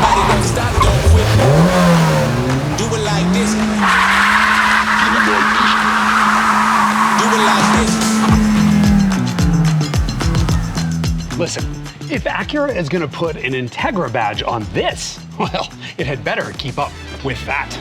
Everybody don't stop, don't quit. Do it like this. Do it like this. Listen, if Acura is gonna put an Integra badge on this, well, it had better keep up with that.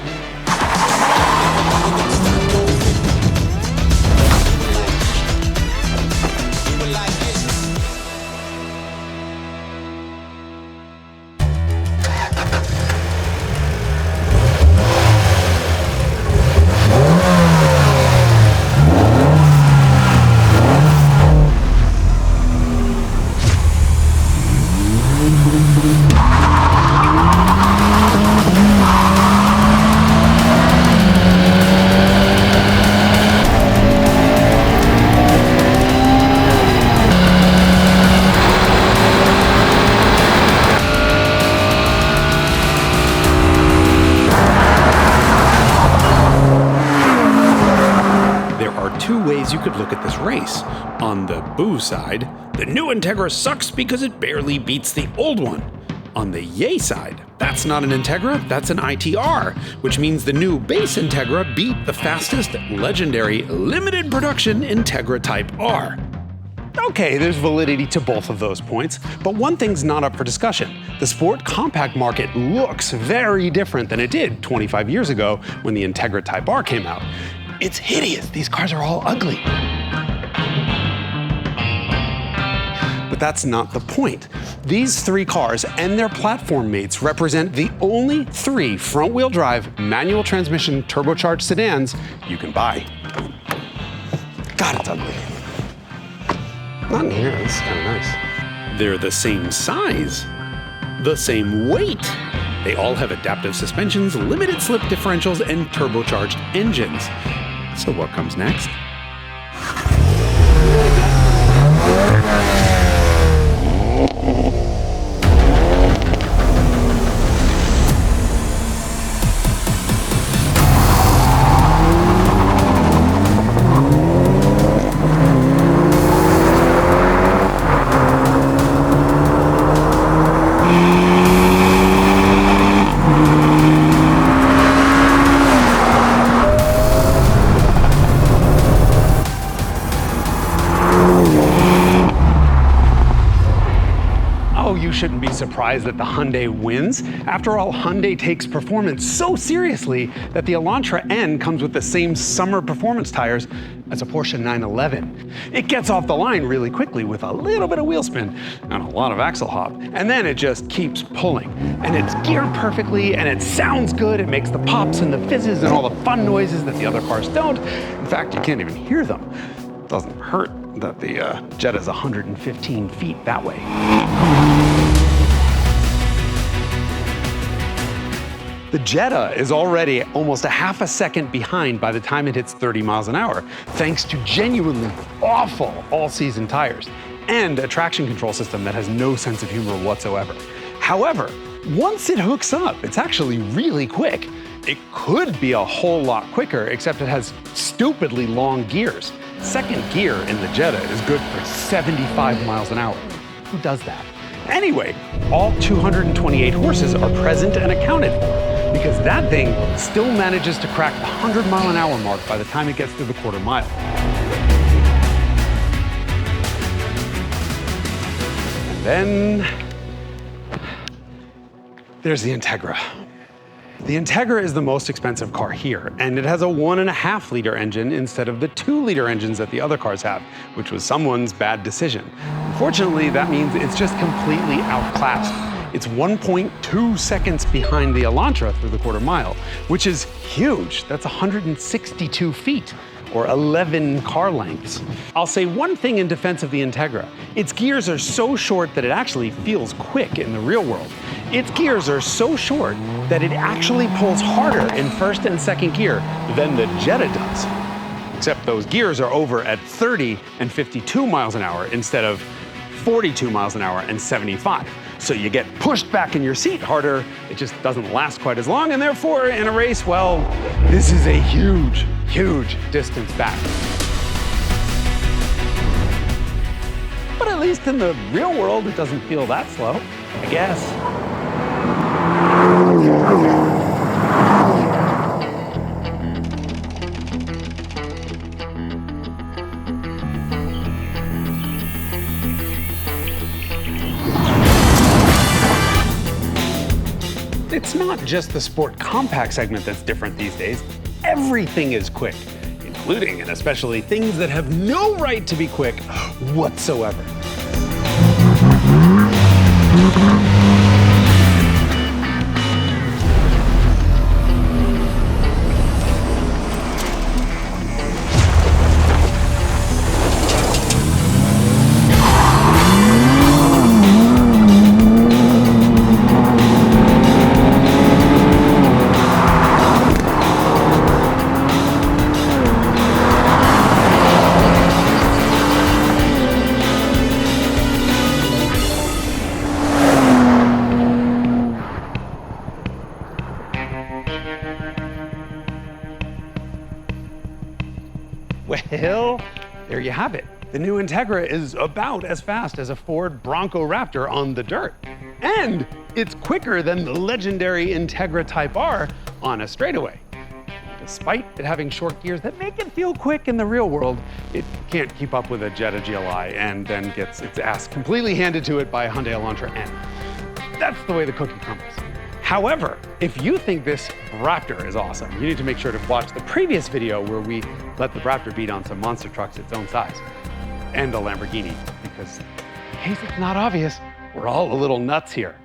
You could look at this race. On the boo side, the new Integra sucks because it barely beats the old one. On the yay side, that's not an Integra, that's an ITR, which means the new base Integra beat the fastest, legendary, limited production Integra Type R. Okay, there's validity to both of those points, but one thing's not up for discussion. The sport compact market looks very different than it did 25 years ago when the Integra Type R came out. It's hideous. These cars are all ugly. But that's not the point. These three cars and their platform mates represent the only three front-wheel drive, manual transmission, turbocharged sedans you can buy. God, it's ugly. Not in here, this is kind of nice. They're the same size, the same weight. They all have adaptive suspensions, limited slip differentials, and turbocharged engines. So what comes next? Shouldn't be surprised that the Hyundai wins. After all, Hyundai takes performance so seriously that the Elantra N comes with the same summer performance tires as a Porsche 911. It gets off the line really quickly with a little bit of wheel spin and a lot of axle hop, and then it just keeps pulling. And it's geared perfectly, and it sounds good. It makes the pops and the fizzes and all the fun noises that the other cars don't. In fact, you can't even hear them. It doesn't hurt that the Jetta is 115 feet that way. The Jetta is already almost a half a second behind by the time it hits 30 miles an hour, thanks to genuinely awful all-season tires and a traction control system that has no sense of humor whatsoever. However, once it hooks up, it's actually really quick. It could be a whole lot quicker, except it has stupidly long gears. Second gear in the Jetta is good for 75 miles an hour. Who does that? Anyway, all 228 horses are present and accounted for, because that thing still manages to crack the 100-mile-an-hour mark by the time it gets to the quarter mile. And then there's the Integra. The Integra is the most expensive car here, and it has a 1.5-liter engine instead of the 2-liter engines that the other cars have, which was someone's bad decision. Unfortunately, that means it's just completely outclassed. It's 1.2 seconds behind the Elantra through the quarter mile, which is huge. That's 162 feet, or 11 car lengths. I'll say one thing in defense of the Integra. Its gears are so short that it actually feels quick in the real world. Its gears are so short that it actually pulls harder in first and second gear than the Jetta does. Except those gears are over at 30 and 52 miles an hour instead of 42 miles an hour and 75. So you get pushed back in your seat harder, it just doesn't last quite as long, and therefore in a race, well, this is a huge, huge distance back. But at least in the real world, it doesn't feel that slow, I guess. It's not just the sport compact segment that's different these days. Everything is quick, including and especially things that have no right to be quick whatsoever. Well, there you have it. The new Integra is about as fast as a Ford Bronco Raptor on the dirt. And it's quicker than the legendary Integra Type R on a straightaway. Despite it having short gears that make it feel quick in the real world, it can't keep up with a Jetta GLI and then gets its ass completely handed to it by a Hyundai Elantra N. That's the way the cookie crumbles. However, if you think this Raptor is awesome, you need to make sure to watch the previous video where we let the Raptor beat on some monster trucks its own size. And a Lamborghini, because in case it's not obvious, we're all a little nuts here.